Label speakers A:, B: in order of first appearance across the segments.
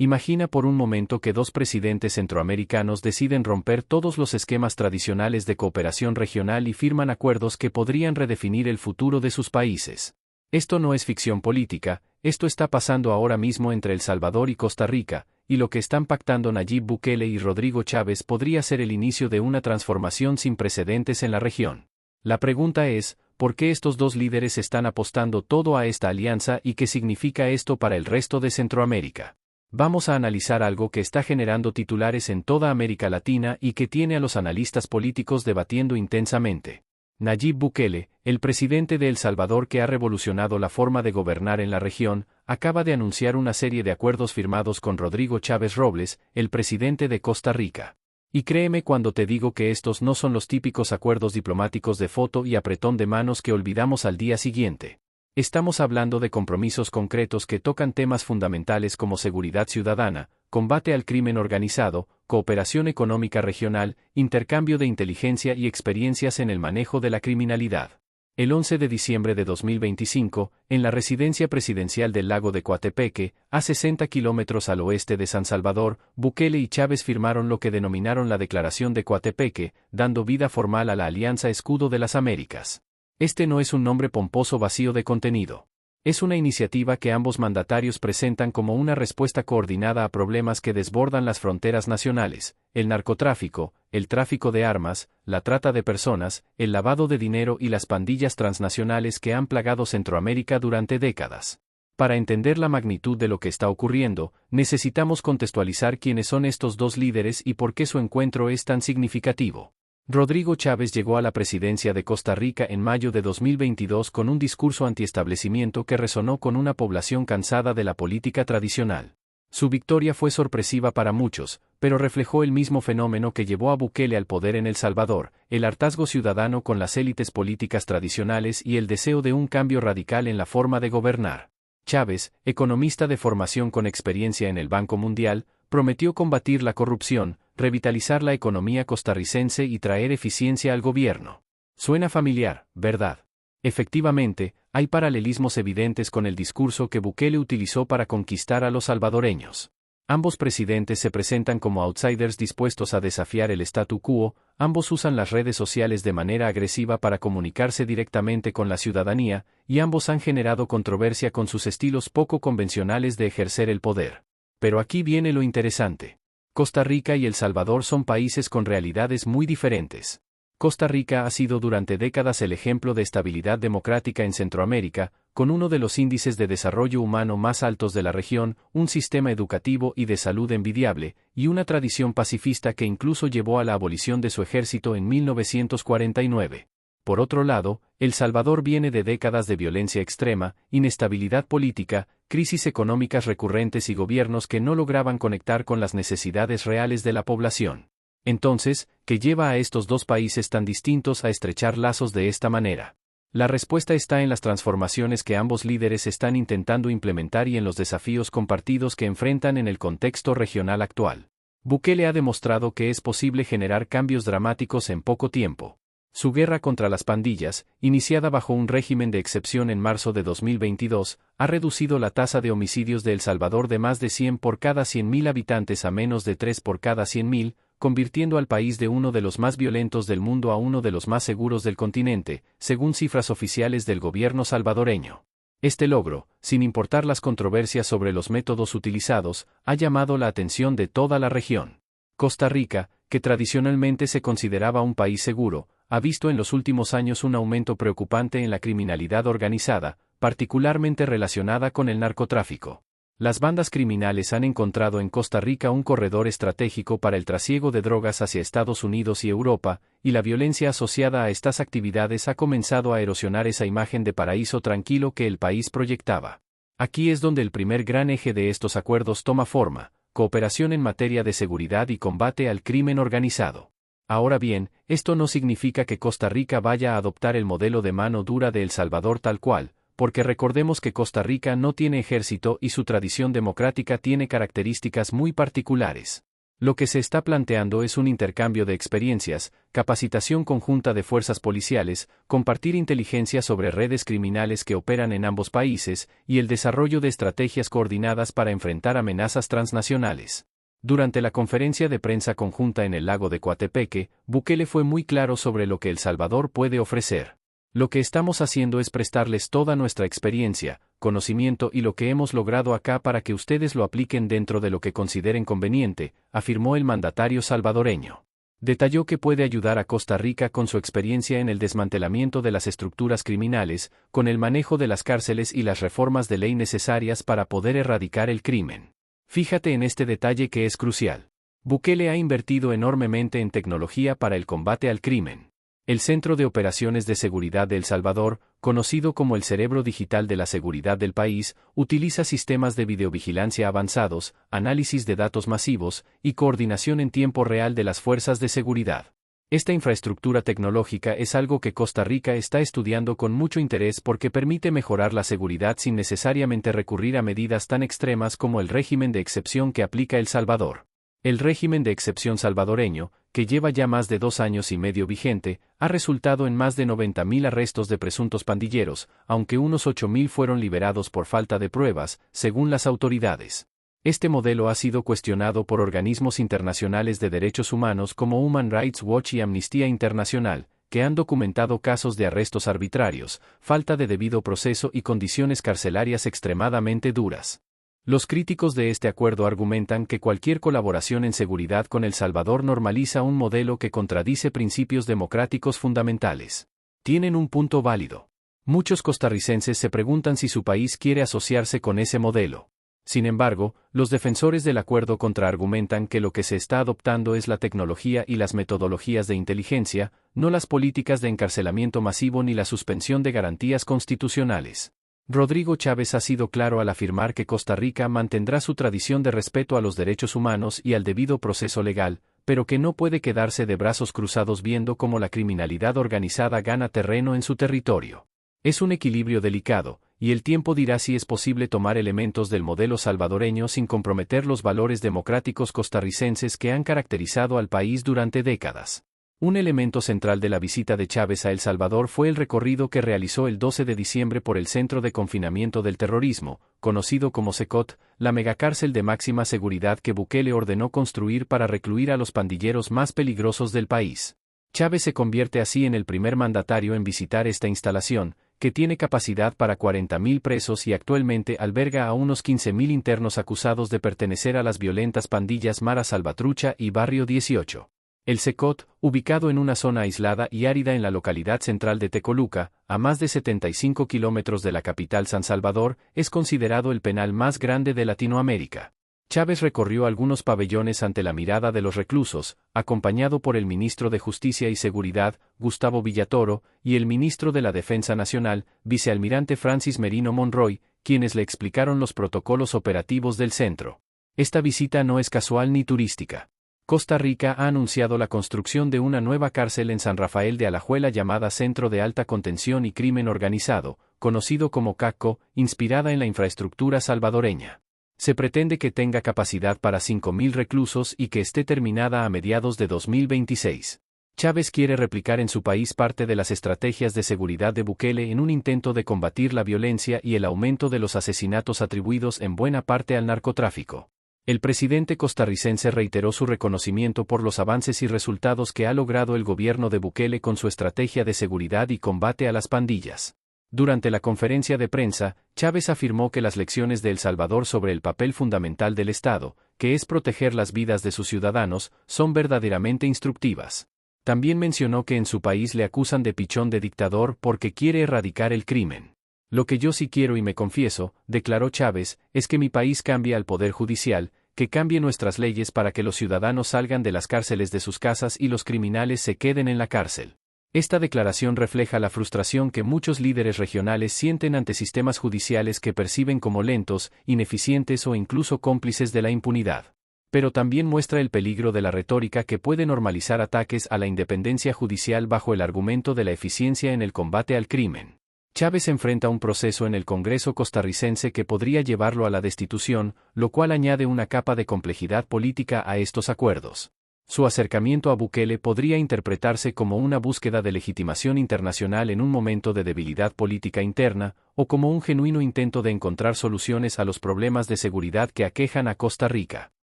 A: Imagina por un momento que dos presidentes centroamericanos deciden romper todos los esquemas tradicionales de cooperación regional y firman acuerdos que podrían redefinir el futuro de sus países. Esto no es ficción política, esto está pasando ahora mismo entre El Salvador y Costa Rica, y lo que están pactando Nayib Bukele y Rodrigo Chávez podría ser el inicio de una transformación sin precedentes en la región. La pregunta es, ¿por qué estos dos líderes están apostando todo a esta alianza y qué significa esto para el resto de Centroamérica? Vamos a analizar algo que está generando titulares en toda América Latina y que tiene a los analistas políticos debatiendo intensamente. Nayib Bukele, el presidente de El Salvador que ha revolucionado la forma de gobernar en la región, acaba de anunciar una serie de acuerdos firmados con Rodrigo Chávez Robles, el presidente de Costa Rica. Y créeme cuando te digo que estos no son los típicos acuerdos diplomáticos de foto y apretón de manos que olvidamos al día siguiente. Estamos hablando de compromisos concretos que tocan temas fundamentales como seguridad ciudadana, combate al crimen organizado, cooperación económica regional, intercambio de inteligencia y experiencias en el manejo de la criminalidad. El 11 de diciembre de 2025, en la residencia presidencial del lago de Coatepeque, a 60 kilómetros al oeste de San Salvador, Bukele y Chávez firmaron lo que denominaron la Declaración de Coatepeque, dando vida formal a la Alianza Escudo de las Américas. Este no es un nombre pomposo vacío de contenido. Es una iniciativa que ambos mandatarios presentan como una respuesta coordinada a problemas que desbordan las fronteras nacionales: el narcotráfico, el tráfico de armas, la trata de personas, el lavado de dinero y las pandillas transnacionales que han plagado Centroamérica durante décadas. Para entender la magnitud de lo que está ocurriendo, necesitamos contextualizar quiénes son estos dos líderes y por qué su encuentro es tan significativo. Rodrigo Chávez llegó a la presidencia de Costa Rica en mayo de 2022 con un discurso antiestablecimiento que resonó con una población cansada de la política tradicional. Su victoria fue sorpresiva para muchos, pero reflejó el mismo fenómeno que llevó a Bukele al poder en El Salvador: el hartazgo ciudadano con las élites políticas tradicionales y el deseo de un cambio radical en la forma de gobernar. Chávez, economista de formación con experiencia en el Banco Mundial, prometió combatir la corrupción, revitalizar la economía costarricense y traer eficiencia al gobierno. Suena familiar, ¿verdad? Efectivamente, hay paralelismos evidentes con el discurso que Bukele utilizó para conquistar a los salvadoreños. Ambos presidentes se presentan como outsiders dispuestos a desafiar el statu quo, ambos usan las redes sociales de manera agresiva para comunicarse directamente con la ciudadanía, y ambos han generado controversia con sus estilos poco convencionales de ejercer el poder. Pero aquí viene lo interesante. Costa Rica y El Salvador son países con realidades muy diferentes. Costa Rica ha sido durante décadas el ejemplo de estabilidad democrática en Centroamérica, con uno de los índices de desarrollo humano más altos de la región, un sistema educativo y de salud envidiable, y una tradición pacifista que incluso llevó a la abolición de su ejército en 1949. Por otro lado, El Salvador viene de décadas de violencia extrema, inestabilidad política, crisis económicas recurrentes y gobiernos que no lograban conectar con las necesidades reales de la población. Entonces, ¿qué lleva a estos dos países tan distintos a estrechar lazos de esta manera? La respuesta está en las transformaciones que ambos líderes están intentando implementar y en los desafíos compartidos que enfrentan en el contexto regional actual. Bukele ha demostrado que es posible generar cambios dramáticos en poco tiempo. Su guerra contra las pandillas, iniciada bajo un régimen de excepción en marzo de 2022, ha reducido la tasa de homicidios de El Salvador de más de 100 por cada 100.000 habitantes a menos de 3 por cada 100.000, convirtiendo al país de uno de los más violentos del mundo a uno de los más seguros del continente, según cifras oficiales del gobierno salvadoreño. Este logro, sin importar las controversias sobre los métodos utilizados, ha llamado la atención de toda la región. Costa Rica, que tradicionalmente se consideraba un país seguro, ha visto en los últimos años un aumento preocupante en la criminalidad organizada, particularmente relacionada con el narcotráfico. Las bandas criminales han encontrado en Costa Rica un corredor estratégico para el trasiego de drogas hacia Estados Unidos y Europa, y la violencia asociada a estas actividades ha comenzado a erosionar esa imagen de paraíso tranquilo que el país proyectaba. Aquí es donde el primer gran eje de estos acuerdos toma forma: cooperación en materia de seguridad y combate al crimen organizado. Ahora bien, esto no significa que Costa Rica vaya a adoptar el modelo de mano dura de El Salvador tal cual, porque recordemos que Costa Rica no tiene ejército y su tradición democrática tiene características muy particulares. Lo que se está planteando es un intercambio de experiencias, capacitación conjunta de fuerzas policiales, compartir inteligencia sobre redes criminales que operan en ambos países, y el desarrollo de estrategias coordinadas para enfrentar amenazas transnacionales. Durante la conferencia de prensa conjunta en el lago de Coatepeque, Bukele fue muy claro sobre lo que El Salvador puede ofrecer. Lo que estamos haciendo es prestarles toda nuestra experiencia, conocimiento y lo que hemos logrado acá para que ustedes lo apliquen dentro de lo que consideren conveniente, afirmó el mandatario salvadoreño. Detalló que puede ayudar a Costa Rica con su experiencia en el desmantelamiento de las estructuras criminales, con el manejo de las cárceles y las reformas de ley necesarias para poder erradicar el crimen. Fíjate en este detalle que es crucial. Bukele ha invertido enormemente en tecnología para el combate al crimen. El Centro de Operaciones de Seguridad de El Salvador, conocido como el cerebro digital de la seguridad del país, utiliza sistemas de videovigilancia avanzados, análisis de datos masivos y coordinación en tiempo real de las fuerzas de seguridad. Esta infraestructura tecnológica es algo que Costa Rica está estudiando con mucho interés porque permite mejorar la seguridad sin necesariamente recurrir a medidas tan extremas como el régimen de excepción que aplica El Salvador. El régimen de excepción salvadoreño, que lleva ya más de 2 años y medio vigente, ha resultado en más de 90.000 arrestos de presuntos pandilleros, aunque unos 8.000 fueron liberados por falta de pruebas, según las autoridades. Este modelo ha sido cuestionado por organismos internacionales de derechos humanos como Human Rights Watch y Amnistía Internacional, que han documentado casos de arrestos arbitrarios, falta de debido proceso y condiciones carcelarias extremadamente duras. Los críticos de este acuerdo argumentan que cualquier colaboración en seguridad con El Salvador normaliza un modelo que contradice principios democráticos fundamentales. Tienen un punto válido. Muchos costarricenses se preguntan si su país quiere asociarse con ese modelo. Sin embargo, los defensores del acuerdo contraargumentan que lo que se está adoptando es la tecnología y las metodologías de inteligencia, no las políticas de encarcelamiento masivo ni la suspensión de garantías constitucionales. Rodrigo Chávez ha sido claro al afirmar que Costa Rica mantendrá su tradición de respeto a los derechos humanos y al debido proceso legal, pero que no puede quedarse de brazos cruzados viendo cómo la criminalidad organizada gana terreno en su territorio. Es un equilibrio delicado, y el tiempo dirá si es posible tomar elementos del modelo salvadoreño sin comprometer los valores democráticos costarricenses que han caracterizado al país durante décadas. Un elemento central de la visita de Chávez a El Salvador fue el recorrido que realizó el 12 de diciembre por el Centro de Confinamiento del Terrorismo, conocido como CECOT, la megacárcel de máxima seguridad que Bukele ordenó construir para recluir a los pandilleros más peligrosos del país. Chávez se convierte así en el primer mandatario en visitar esta instalación, que tiene capacidad para 40.000 presos y actualmente alberga a unos 15.000 internos acusados de pertenecer a las violentas pandillas Mara Salvatrucha y Barrio 18. El CECOT, ubicado en una zona aislada y árida en la localidad central de Tecoluca, a más de 75 kilómetros de la capital San Salvador, es considerado el penal más grande de Latinoamérica. Chávez recorrió algunos pabellones ante la mirada de los reclusos, acompañado por el ministro de Justicia y Seguridad, Gustavo Villatoro, y el ministro de la Defensa Nacional, vicealmirante Francis Merino Monroy, quienes le explicaron los protocolos operativos del centro. Esta visita no es casual ni turística. Costa Rica ha anunciado la construcción de una nueva cárcel en San Rafael de Alajuela llamada Centro de Alta Contención y Crimen Organizado, conocido como CACCO, inspirada en la infraestructura salvadoreña. Se pretende que tenga capacidad para 5.000 reclusos y que esté terminada a mediados de 2026. Chávez quiere replicar en su país parte de las estrategias de seguridad de Bukele en un intento de combatir la violencia y el aumento de los asesinatos atribuidos en buena parte al narcotráfico. El presidente costarricense reiteró su reconocimiento por los avances y resultados que ha logrado el gobierno de Bukele con su estrategia de seguridad y combate a las pandillas. Durante la conferencia de prensa, Chávez afirmó que las lecciones de El Salvador sobre el papel fundamental del Estado, que es proteger las vidas de sus ciudadanos, son verdaderamente instructivas. También mencionó que en su país le acusan de pichón de dictador porque quiere erradicar el crimen. Lo que yo sí quiero y me confieso, declaró Chávez, es que mi país cambie al Poder Judicial, que cambie nuestras leyes para que los ciudadanos salgan de las cárceles de sus casas y los criminales se queden en la cárcel. Esta declaración refleja la frustración que muchos líderes regionales sienten ante sistemas judiciales que perciben como lentos, ineficientes o incluso cómplices de la impunidad. Pero también muestra el peligro de la retórica que puede normalizar ataques a la independencia judicial bajo el argumento de la eficiencia en el combate al crimen. Chávez enfrenta un proceso en el Congreso costarricense que podría llevarlo a la destitución, lo cual añade una capa de complejidad política a estos acuerdos. Su acercamiento a Bukele podría interpretarse como una búsqueda de legitimación internacional en un momento de debilidad política interna, o como un genuino intento de encontrar soluciones a los problemas de seguridad que aquejan a Costa Rica.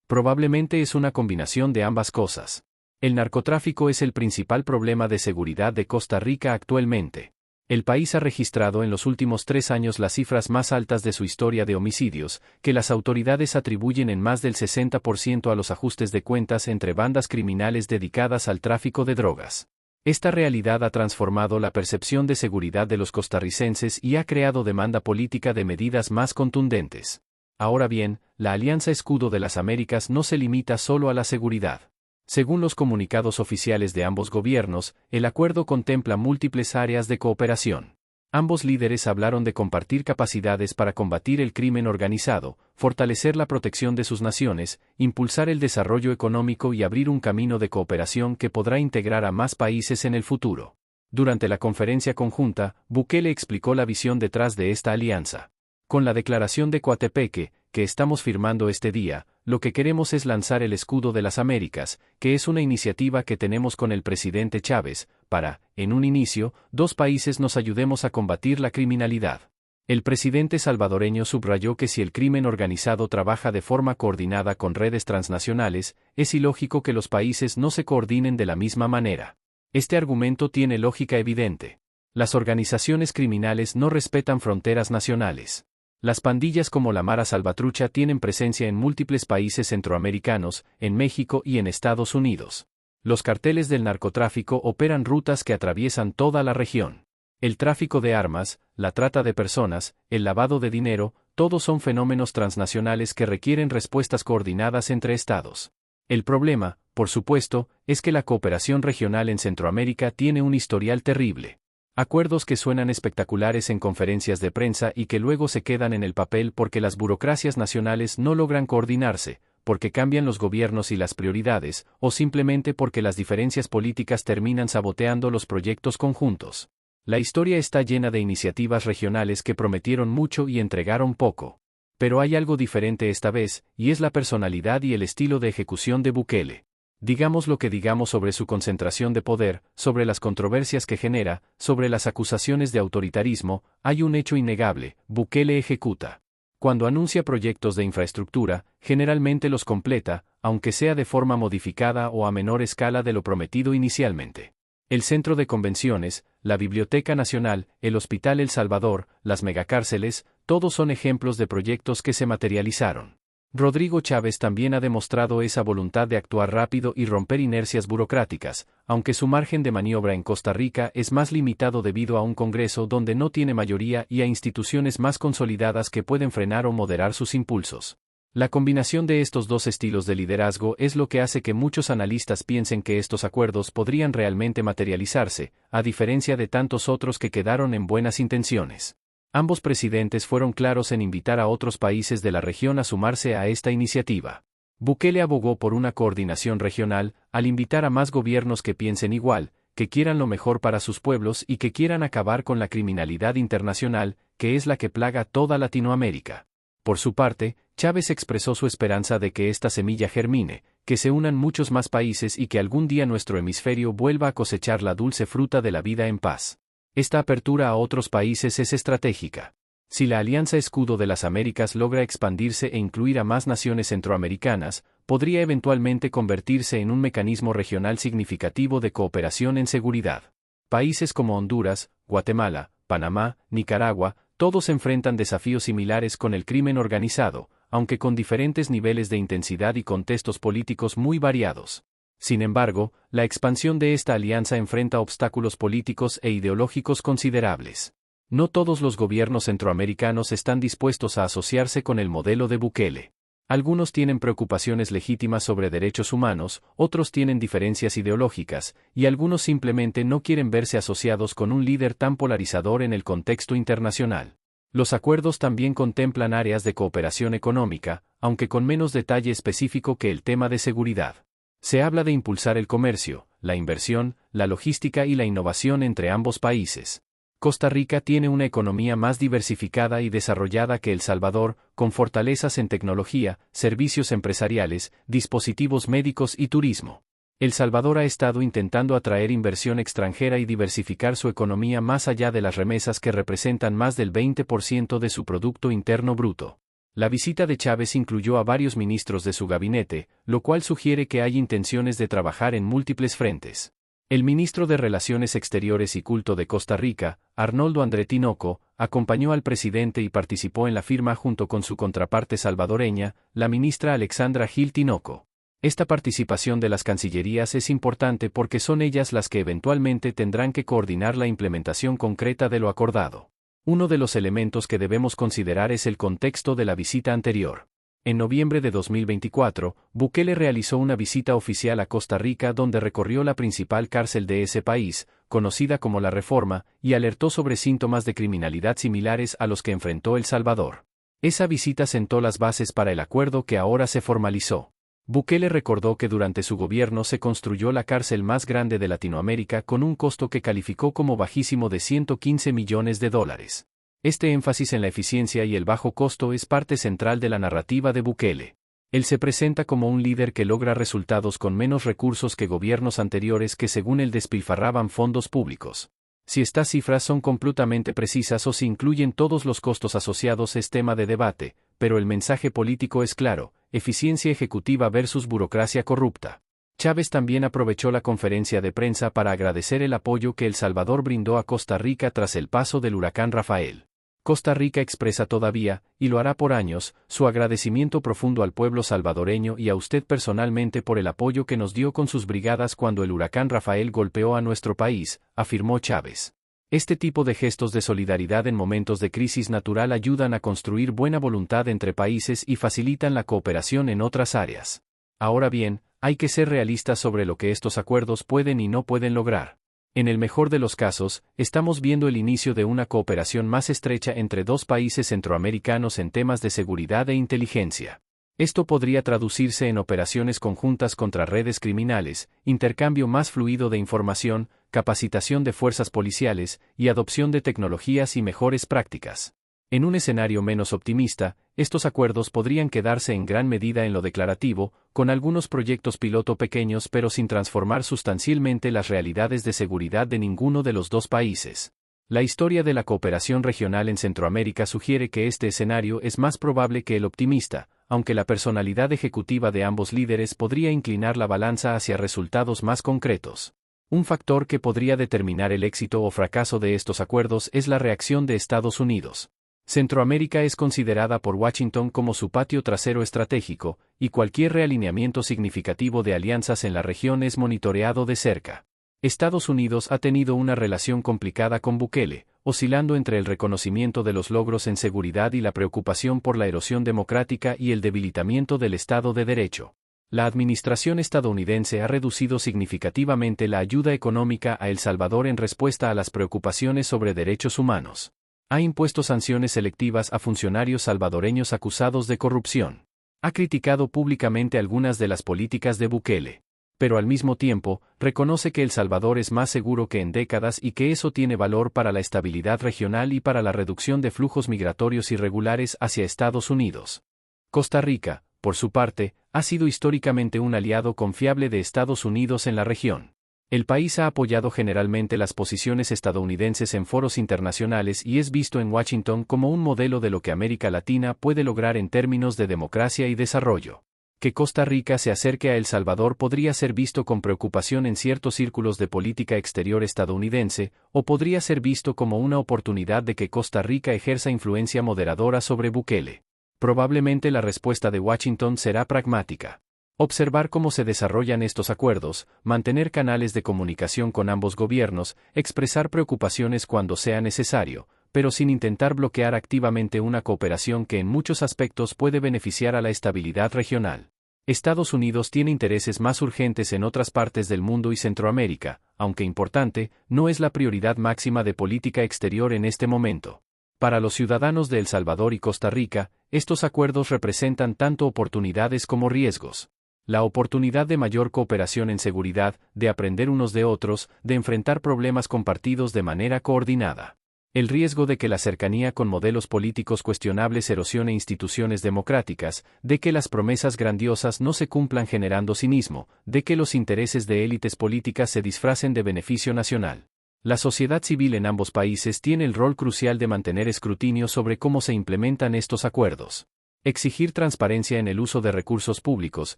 A: Probablemente es una combinación de ambas cosas. El narcotráfico es el principal problema de seguridad de Costa Rica actualmente. El país ha registrado en los últimos 3 años las cifras más altas de su historia de homicidios, que las autoridades atribuyen en más del 60% a los ajustes de cuentas entre bandas criminales dedicadas al tráfico de drogas. Esta realidad ha transformado la percepción de seguridad de los costarricenses y ha creado demanda política de medidas más contundentes. Ahora bien, la Alianza Escudo de las Américas no se limita solo a la seguridad. Según los comunicados oficiales de ambos gobiernos, el acuerdo contempla múltiples áreas de cooperación. Ambos líderes hablaron de compartir capacidades para combatir el crimen organizado, fortalecer la protección de sus naciones, impulsar el desarrollo económico y abrir un camino de cooperación que podrá integrar a más países en el futuro. Durante la conferencia conjunta, Bukele explicó la visión detrás de esta alianza. Con la declaración de Coatepeque, que estamos firmando este día, lo que queremos es lanzar el Escudo de las Américas, que es una iniciativa que tenemos con el presidente Chávez, para, en un inicio, 2 países nos ayudemos a combatir la criminalidad. El presidente salvadoreño subrayó que si el crimen organizado trabaja de forma coordinada con redes transnacionales, es ilógico que los países no se coordinen de la misma manera. Este argumento tiene lógica evidente. Las organizaciones criminales no respetan fronteras nacionales. Las pandillas como la Mara Salvatrucha tienen presencia en múltiples países centroamericanos, en México y en Estados Unidos. Los carteles del narcotráfico operan rutas que atraviesan toda la región. El tráfico de armas, la trata de personas, el lavado de dinero, todos son fenómenos transnacionales que requieren respuestas coordinadas entre estados. El problema, por supuesto, es que la cooperación regional en Centroamérica tiene un historial terrible. Acuerdos que suenan espectaculares en conferencias de prensa y que luego se quedan en el papel porque las burocracias nacionales no logran coordinarse, porque cambian los gobiernos y las prioridades, o simplemente porque las diferencias políticas terminan saboteando los proyectos conjuntos. La historia está llena de iniciativas regionales que prometieron mucho y entregaron poco. Pero hay algo diferente esta vez, y es la personalidad y el estilo de ejecución de Bukele. Digamos lo que digamos sobre su concentración de poder, sobre las controversias que genera, sobre las acusaciones de autoritarismo, hay un hecho innegable: Bukele ejecuta. Cuando anuncia proyectos de infraestructura, generalmente los completa, aunque sea de forma modificada o a menor escala de lo prometido inicialmente. El Centro de Convenciones, la Biblioteca Nacional, el Hospital El Salvador, las megacárceles, todos son ejemplos de proyectos que se materializaron. Rodrigo Chávez también ha demostrado esa voluntad de actuar rápido y romper inercias burocráticas, aunque su margen de maniobra en Costa Rica es más limitado debido a un Congreso donde no tiene mayoría y a instituciones más consolidadas que pueden frenar o moderar sus impulsos. La combinación de estos 2 estilos de liderazgo es lo que hace que muchos analistas piensen que estos acuerdos podrían realmente materializarse, a diferencia de tantos otros que quedaron en buenas intenciones. Ambos presidentes fueron claros en invitar a otros países de la región a sumarse a esta iniciativa. Bukele abogó por una coordinación regional, al invitar a más gobiernos que piensen igual, que quieran lo mejor para sus pueblos y que quieran acabar con la criminalidad internacional, que es la que plaga toda Latinoamérica. Por su parte, Chávez expresó su esperanza de que esta semilla germine, que se unan muchos más países y que algún día nuestro hemisferio vuelva a cosechar la dulce fruta de la vida en paz. Esta apertura a otros países es estratégica. Si la Alianza Escudo de las Américas logra expandirse e incluir a más naciones centroamericanas, podría eventualmente convertirse en un mecanismo regional significativo de cooperación en seguridad. Países como Honduras, Guatemala, Panamá, Nicaragua, todos enfrentan desafíos similares con el crimen organizado, aunque con diferentes niveles de intensidad y contextos políticos muy variados. Sin embargo, la expansión de esta alianza enfrenta obstáculos políticos e ideológicos considerables. No todos los gobiernos centroamericanos están dispuestos a asociarse con el modelo de Bukele. Algunos tienen preocupaciones legítimas sobre derechos humanos, otros tienen diferencias ideológicas, y algunos simplemente no quieren verse asociados con un líder tan polarizador en el contexto internacional. Los acuerdos también contemplan áreas de cooperación económica, aunque con menos detalle específico que el tema de seguridad. Se habla de impulsar el comercio, la inversión, la logística y la innovación entre ambos países. Costa Rica tiene una economía más diversificada y desarrollada que El Salvador, con fortalezas en tecnología, servicios empresariales, dispositivos médicos y turismo. El Salvador ha estado intentando atraer inversión extranjera y diversificar su economía más allá de las remesas que representan más del 20% de su Producto Interno Bruto. La visita de Chávez incluyó a varios ministros de su gabinete, lo cual sugiere que hay intenciones de trabajar en múltiples frentes. El ministro de Relaciones Exteriores y Culto de Costa Rica, Arnoldo André Tinoco, acompañó al presidente y participó en la firma junto con su contraparte salvadoreña, la ministra Alexandra Gil Tinoco. Esta participación de las cancillerías es importante porque son ellas las que eventualmente tendrán que coordinar la implementación concreta de lo acordado. Uno de los elementos que debemos considerar es el contexto de la visita anterior. En noviembre de 2024, Bukele realizó una visita oficial a Costa Rica donde recorrió la principal cárcel de ese país, conocida como La Reforma, y alertó sobre síntomas de criminalidad similares a los que enfrentó El Salvador. Esa visita sentó las bases para el acuerdo que ahora se formalizó. Bukele recordó que durante su gobierno se construyó la cárcel más grande de Latinoamérica con un costo que calificó como bajísimo de $115 millones. Este énfasis en la eficiencia y el bajo costo es parte central de la narrativa de Bukele. Él se presenta como un líder que logra resultados con menos recursos que gobiernos anteriores que según él despilfarraban fondos públicos. Si estas cifras son completamente precisas o si incluyen todos los costos asociados es tema de debate, pero el mensaje político es claro: eficiencia ejecutiva versus burocracia corrupta. Chávez también aprovechó la conferencia de prensa para agradecer el apoyo que El Salvador brindó a Costa Rica tras el paso del huracán Rafael. Costa Rica expresa todavía, y lo hará por años, su agradecimiento profundo al pueblo salvadoreño y a usted personalmente por el apoyo que nos dio con sus brigadas cuando el huracán Rafael golpeó a nuestro país, afirmó Chávez. Este tipo de gestos de solidaridad en momentos de crisis natural ayudan a construir buena voluntad entre países y facilitan la cooperación en otras áreas. Ahora bien, hay que ser realistas sobre lo que estos acuerdos pueden y no pueden lograr. En el mejor de los casos, estamos viendo el inicio de una cooperación más estrecha entre dos países centroamericanos en temas de seguridad e inteligencia. Esto podría traducirse en operaciones conjuntas contra redes criminales, intercambio más fluido de información, capacitación de fuerzas policiales y adopción de tecnologías y mejores prácticas. En un escenario menos optimista, estos acuerdos podrían quedarse en gran medida en lo declarativo, con algunos proyectos piloto pequeños pero sin transformar sustancialmente las realidades de seguridad de ninguno de los dos países. La historia de la cooperación regional en Centroamérica sugiere que este escenario es más probable que el optimista, aunque la personalidad ejecutiva de ambos líderes podría inclinar la balanza hacia resultados más concretos. Un factor que podría determinar el éxito o fracaso de estos acuerdos es la reacción de Estados Unidos. Centroamérica es considerada por Washington como su patio trasero estratégico, y cualquier realineamiento significativo de alianzas en la región es monitoreado de cerca. Estados Unidos ha tenido una relación complicada con Bukele, oscilando entre el reconocimiento de los logros en seguridad y la preocupación por la erosión democrática y el debilitamiento del Estado de Derecho. La administración estadounidense ha reducido significativamente la ayuda económica a El Salvador en respuesta a las preocupaciones sobre derechos humanos. Ha impuesto sanciones selectivas a funcionarios salvadoreños acusados de corrupción. Ha criticado públicamente algunas de las políticas de Bukele. Pero al mismo tiempo, reconoce que El Salvador es más seguro que en décadas y que eso tiene valor para la estabilidad regional y para la reducción de flujos migratorios irregulares hacia Estados Unidos. Costa Rica, por su parte, ha sido históricamente un aliado confiable de Estados Unidos en la región. El país ha apoyado generalmente las posiciones estadounidenses en foros internacionales y es visto en Washington como un modelo de lo que América Latina puede lograr en términos de democracia y desarrollo. Que Costa Rica se acerque a El Salvador podría ser visto con preocupación en ciertos círculos de política exterior estadounidense, o podría ser visto como una oportunidad de que Costa Rica ejerza influencia moderadora sobre Bukele. Probablemente la respuesta de Washington será pragmática. Observar cómo se desarrollan estos acuerdos, mantener canales de comunicación con ambos gobiernos, expresar preocupaciones cuando sea necesario, pero sin intentar bloquear activamente una cooperación que en muchos aspectos puede beneficiar a la estabilidad regional. Estados Unidos tiene intereses más urgentes en otras partes del mundo y Centroamérica, aunque importante, no es la prioridad máxima de política exterior en este momento. Para los ciudadanos de El Salvador y Costa Rica, estos acuerdos representan tanto oportunidades como riesgos. La oportunidad de mayor cooperación en seguridad, de aprender unos de otros, de enfrentar problemas compartidos de manera coordinada. El riesgo de que la cercanía con modelos políticos cuestionables erosione instituciones democráticas, de que las promesas grandiosas no se cumplan generando cinismo, de que los intereses de élites políticas se disfracen de beneficio nacional. La sociedad civil en ambos países tiene el rol crucial de mantener escrutinio sobre cómo se implementan estos acuerdos. Exigir transparencia en el uso de recursos públicos,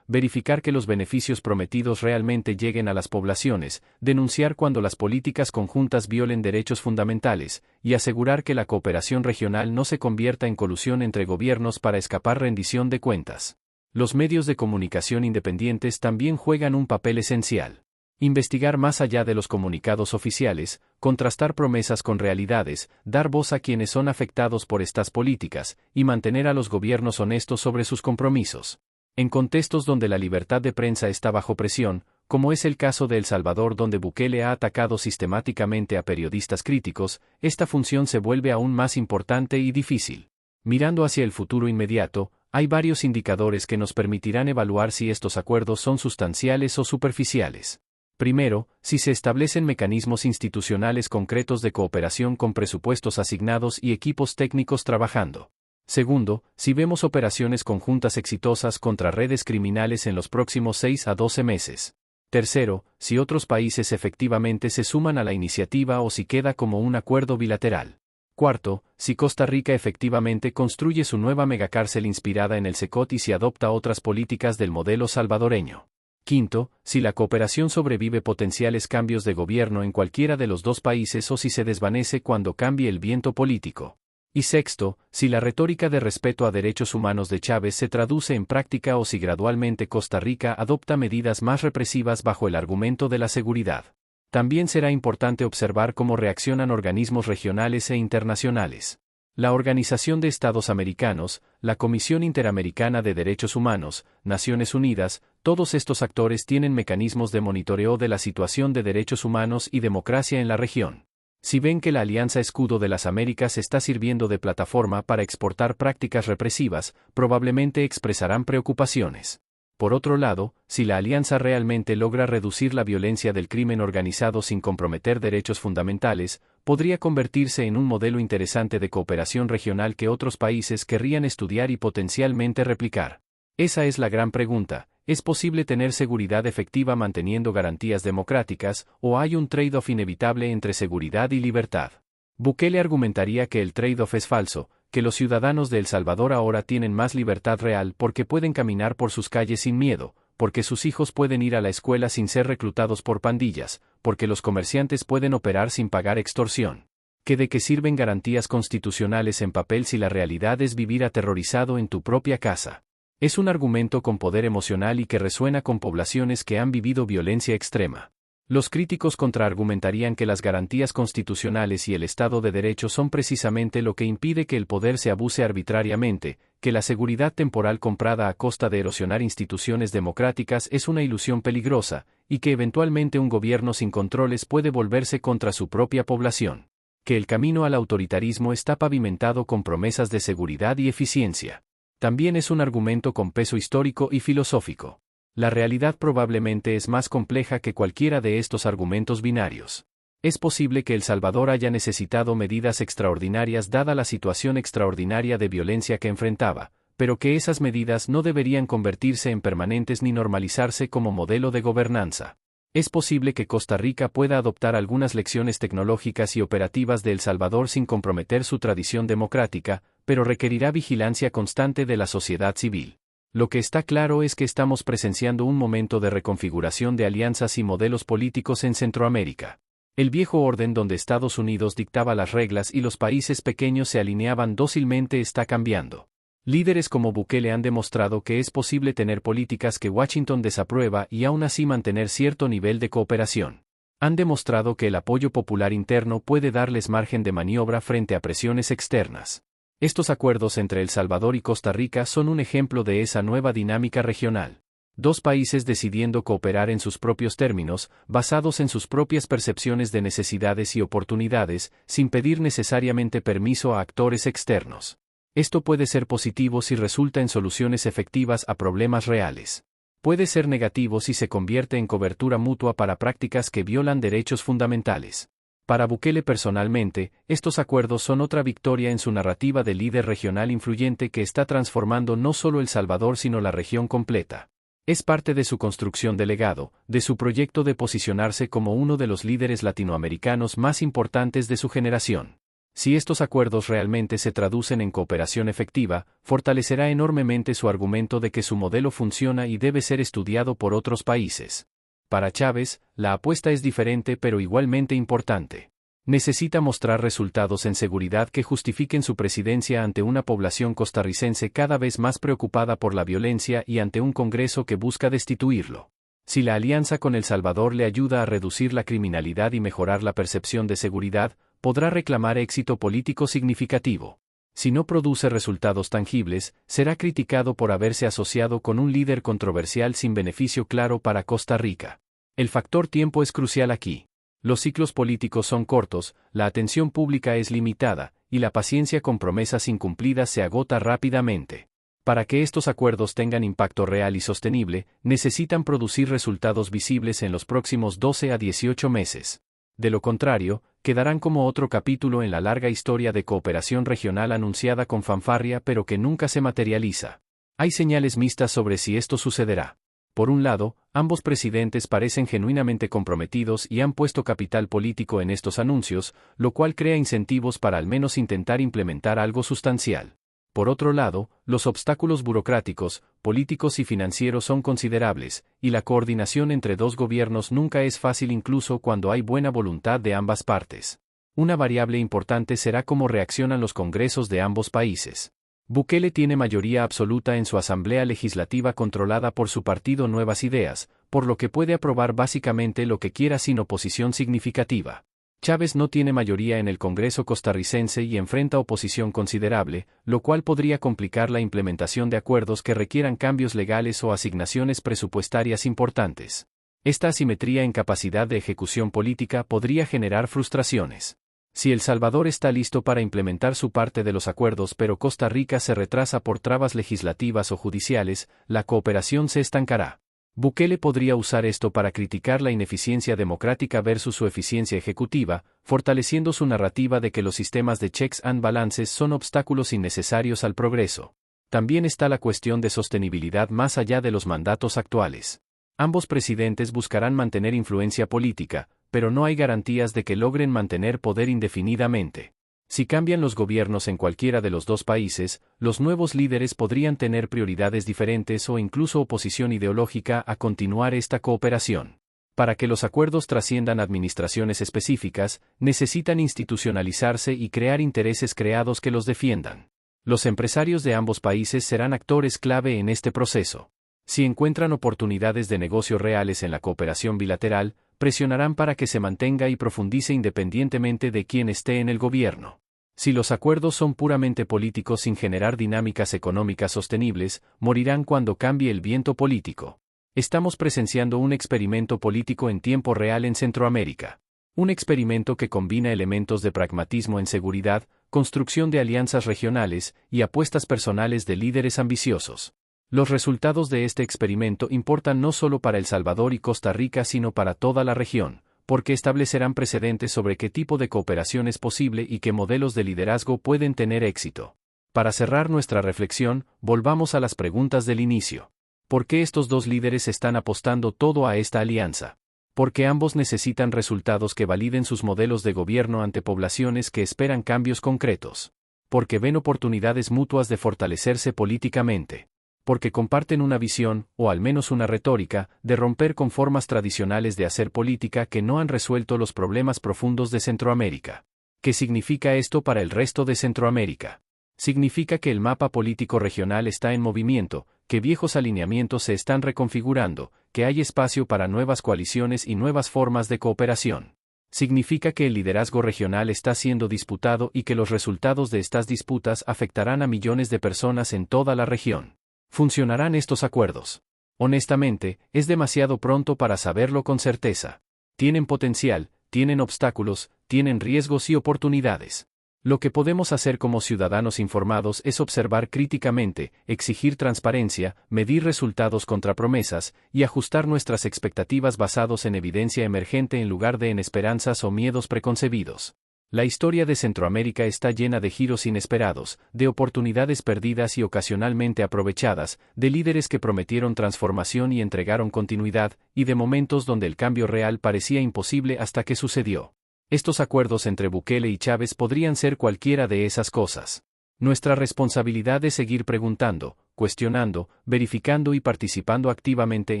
A: verificar que los beneficios prometidos realmente lleguen a las poblaciones, denunciar cuando las políticas conjuntas violen derechos fundamentales, y asegurar que la cooperación regional no se convierta en colusión entre gobiernos para escapar rendición de cuentas. Los medios de comunicación independientes también juegan un papel esencial. Investigar más allá de los comunicados oficiales, contrastar promesas con realidades, dar voz a quienes son afectados por estas políticas, y mantener a los gobiernos honestos sobre sus compromisos. En contextos donde la libertad de prensa está bajo presión, como es el caso de El Salvador donde Bukele ha atacado sistemáticamente a periodistas críticos, esta función se vuelve aún más importante y difícil. Mirando hacia el futuro inmediato, hay varios indicadores que nos permitirán evaluar si estos acuerdos son sustanciales o superficiales. Primero, si se establecen mecanismos institucionales concretos de cooperación con presupuestos asignados y equipos técnicos trabajando. Segundo, si vemos operaciones conjuntas exitosas contra redes criminales en los próximos 6 a 12 meses. Tercero, si otros países efectivamente se suman a la iniciativa o si queda como un acuerdo bilateral. Cuarto, si Costa Rica efectivamente construye su nueva megacárcel inspirada en el SECOT y si adopta otras políticas del modelo salvadoreño. Quinto, si la cooperación sobrevive potenciales cambios de gobierno en cualquiera de los dos países o si se desvanece cuando cambie el viento político. Y sexto, si la retórica de respeto a derechos humanos de Chávez se traduce en práctica o si gradualmente Costa Rica adopta medidas más represivas bajo el argumento de la seguridad. También será importante observar cómo reaccionan organismos regionales e internacionales. La Organización de Estados Americanos, la Comisión Interamericana de Derechos Humanos, Naciones Unidas, todos estos actores tienen mecanismos de monitoreo de la situación de derechos humanos y democracia en la región. Si ven que la Alianza Escudo de las Américas está sirviendo de plataforma para exportar prácticas represivas, probablemente expresarán preocupaciones. Por otro lado, si la alianza realmente logra reducir la violencia del crimen organizado sin comprometer derechos fundamentales, podría convertirse en un modelo interesante de cooperación regional que otros países querrían estudiar y potencialmente replicar. Esa es la gran pregunta: ¿es posible tener seguridad efectiva manteniendo garantías democráticas, o hay un trade-off inevitable entre seguridad y libertad? Bukele argumentaría que el trade-off es falso, que los ciudadanos de El Salvador ahora tienen más libertad real porque pueden caminar por sus calles sin miedo, porque sus hijos pueden ir a la escuela sin ser reclutados por pandillas, porque los comerciantes pueden operar sin pagar extorsión. ¿Que de qué sirven garantías constitucionales en papel si la realidad es vivir aterrorizado en tu propia casa? Es un argumento con poder emocional y que resuena con poblaciones que han vivido violencia extrema. Los críticos contraargumentarían que las garantías constitucionales y el Estado de Derecho son precisamente lo que impide que el poder se abuse arbitrariamente, que la seguridad temporal comprada a costa de erosionar instituciones democráticas es una ilusión peligrosa, y que eventualmente un gobierno sin controles puede volverse contra su propia población. Que el camino al autoritarismo está pavimentado con promesas de seguridad y eficiencia. También es un argumento con peso histórico y filosófico. La realidad probablemente es más compleja que cualquiera de estos argumentos binarios. Es posible que El Salvador haya necesitado medidas extraordinarias dada la situación extraordinaria de violencia que enfrentaba, pero que esas medidas no deberían convertirse en permanentes ni normalizarse como modelo de gobernanza. Es posible que Costa Rica pueda adoptar algunas lecciones tecnológicas y operativas de El Salvador sin comprometer su tradición democrática, pero requerirá vigilancia constante de la sociedad civil. Lo que está claro es que estamos presenciando un momento de reconfiguración de alianzas y modelos políticos en Centroamérica. El viejo orden donde Estados Unidos dictaba las reglas y los países pequeños se alineaban dócilmente está cambiando. Líderes como Bukele han demostrado que es posible tener políticas que Washington desaprueba y aún así mantener cierto nivel de cooperación. Han demostrado que el apoyo popular interno puede darles margen de maniobra frente a presiones externas. Estos acuerdos entre El Salvador y Costa Rica son un ejemplo de esa nueva dinámica regional. Dos países decidiendo cooperar en sus propios términos, basados en sus propias percepciones de necesidades y oportunidades, sin pedir necesariamente permiso a actores externos. Esto puede ser positivo si resulta en soluciones efectivas a problemas reales. Puede ser negativo si se convierte en cobertura mutua para prácticas que violan derechos fundamentales. Para Bukele personalmente, estos acuerdos son otra victoria en su narrativa de líder regional influyente que está transformando no solo El Salvador sino la región completa. Es parte de su construcción de legado, de su proyecto de posicionarse como uno de los líderes latinoamericanos más importantes de su generación. Si estos acuerdos realmente se traducen en cooperación efectiva, fortalecerá enormemente su argumento de que su modelo funciona y debe ser estudiado por otros países. Para Chávez, la apuesta es diferente pero igualmente importante. Necesita mostrar resultados en seguridad que justifiquen su presidencia ante una población costarricense cada vez más preocupada por la violencia y ante un Congreso que busca destituirlo. Si la alianza con El Salvador le ayuda a reducir la criminalidad y mejorar la percepción de seguridad, podrá reclamar éxito político significativo. Si no produce resultados tangibles, será criticado por haberse asociado con un líder controversial sin beneficio claro para Costa Rica. El factor tiempo es crucial aquí. Los ciclos políticos son cortos, la atención pública es limitada, y la paciencia con promesas incumplidas se agota rápidamente. Para que estos acuerdos tengan impacto real y sostenible, necesitan producir resultados visibles en los próximos 12 a 18 meses. De lo contrario, quedarán como otro capítulo en la larga historia de cooperación regional anunciada con fanfarria pero que nunca se materializa. Hay señales mixtas sobre si esto sucederá. Por un lado, ambos presidentes parecen genuinamente comprometidos y han puesto capital político en estos anuncios, lo cual crea incentivos para al menos intentar implementar algo sustancial. Por otro lado, los obstáculos burocráticos, políticos y financieros son considerables, y la coordinación entre dos gobiernos nunca es fácil incluso cuando hay buena voluntad de ambas partes. Una variable importante será cómo reaccionan los congresos de ambos países. Bukele tiene mayoría absoluta en su Asamblea Legislativa controlada por su partido Nuevas Ideas, por lo que puede aprobar básicamente lo que quiera sin oposición significativa. Chávez no tiene mayoría en el Congreso costarricense y enfrenta oposición considerable, lo cual podría complicar la implementación de acuerdos que requieran cambios legales o asignaciones presupuestarias importantes. Esta asimetría en capacidad de ejecución política podría generar frustraciones. Si El Salvador está listo para implementar su parte de los acuerdos pero Costa Rica se retrasa por trabas legislativas o judiciales, la cooperación se estancará. Bukele podría usar esto para criticar la ineficiencia democrática versus su eficiencia ejecutiva, fortaleciendo su narrativa de que los sistemas de checks and balances son obstáculos innecesarios al progreso. También está la cuestión de sostenibilidad más allá de los mandatos actuales. Ambos presidentes buscarán mantener influencia política, pero no hay garantías de que logren mantener poder indefinidamente. Si cambian los gobiernos en cualquiera de los dos países, los nuevos líderes podrían tener prioridades diferentes o incluso oposición ideológica a continuar esta cooperación. Para que los acuerdos trasciendan administraciones específicas, necesitan institucionalizarse y crear intereses creados que los defiendan. Los empresarios de ambos países serán actores clave en este proceso. Si encuentran oportunidades de negocio reales en la cooperación bilateral, presionarán para que se mantenga y profundice independientemente de quién esté en el gobierno. Si los acuerdos son puramente políticos sin generar dinámicas económicas sostenibles, morirán cuando cambie el viento político. Estamos presenciando un experimento político en tiempo real en Centroamérica. Un experimento que combina elementos de pragmatismo en seguridad, construcción de alianzas regionales y apuestas personales de líderes ambiciosos. Los resultados de este experimento importan no solo para El Salvador y Costa Rica sino para toda la región, porque establecerán precedentes sobre qué tipo de cooperación es posible y qué modelos de liderazgo pueden tener éxito. Para cerrar nuestra reflexión, volvamos a las preguntas del inicio. ¿Por qué estos dos líderes están apostando todo a esta alianza? Porque ambos necesitan resultados que validen sus modelos de gobierno ante poblaciones que esperan cambios concretos. Porque ven oportunidades mutuas de fortalecerse políticamente. Porque comparten una visión, o al menos una retórica, de romper con formas tradicionales de hacer política que no han resuelto los problemas profundos de Centroamérica. ¿Qué significa esto para el resto de Centroamérica? Significa que el mapa político regional está en movimiento, que viejos alineamientos se están reconfigurando, que hay espacio para nuevas coaliciones y nuevas formas de cooperación. Significa que el liderazgo regional está siendo disputado y que los resultados de estas disputas afectarán a millones de personas en toda la región. ¿Funcionarán estos acuerdos? Honestamente, es demasiado pronto para saberlo con certeza. Tienen potencial, tienen obstáculos, tienen riesgos y oportunidades. Lo que podemos hacer como ciudadanos informados es observar críticamente, exigir transparencia, medir resultados contra promesas, y ajustar nuestras expectativas basados en evidencia emergente en lugar de en esperanzas o miedos preconcebidos. La historia de Centroamérica está llena de giros inesperados, de oportunidades perdidas y ocasionalmente aprovechadas, de líderes que prometieron transformación y entregaron continuidad, y de momentos donde el cambio real parecía imposible hasta que sucedió. Estos acuerdos entre Bukele y Chávez podrían ser cualquiera de esas cosas. Nuestra responsabilidad es seguir preguntando, cuestionando, verificando y participando activamente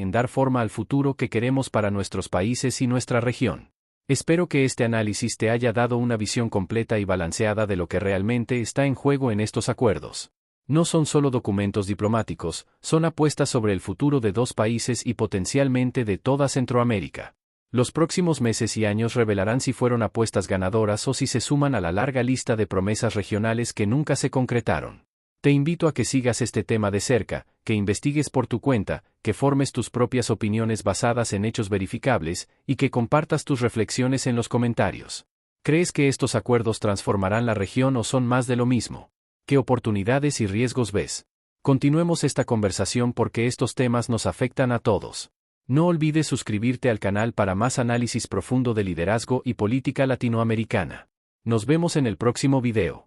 A: en dar forma al futuro que queremos para nuestros países y nuestra región. Espero que este análisis te haya dado una visión completa y balanceada de lo que realmente está en juego en estos acuerdos. No son solo documentos diplomáticos, son apuestas sobre el futuro de dos países y potencialmente de toda Centroamérica. Los próximos meses y años revelarán si fueron apuestas ganadoras o si se suman a la larga lista de promesas regionales que nunca se concretaron. Te invito a que sigas este tema de cerca, que investigues por tu cuenta, que formes tus propias opiniones basadas en hechos verificables, y que compartas tus reflexiones en los comentarios. ¿Crees que estos acuerdos transformarán la región o son más de lo mismo? ¿Qué oportunidades y riesgos ves? Continuemos esta conversación porque estos temas nos afectan a todos. No olvides suscribirte al canal para más análisis profundo de liderazgo y política latinoamericana. Nos vemos en el próximo video.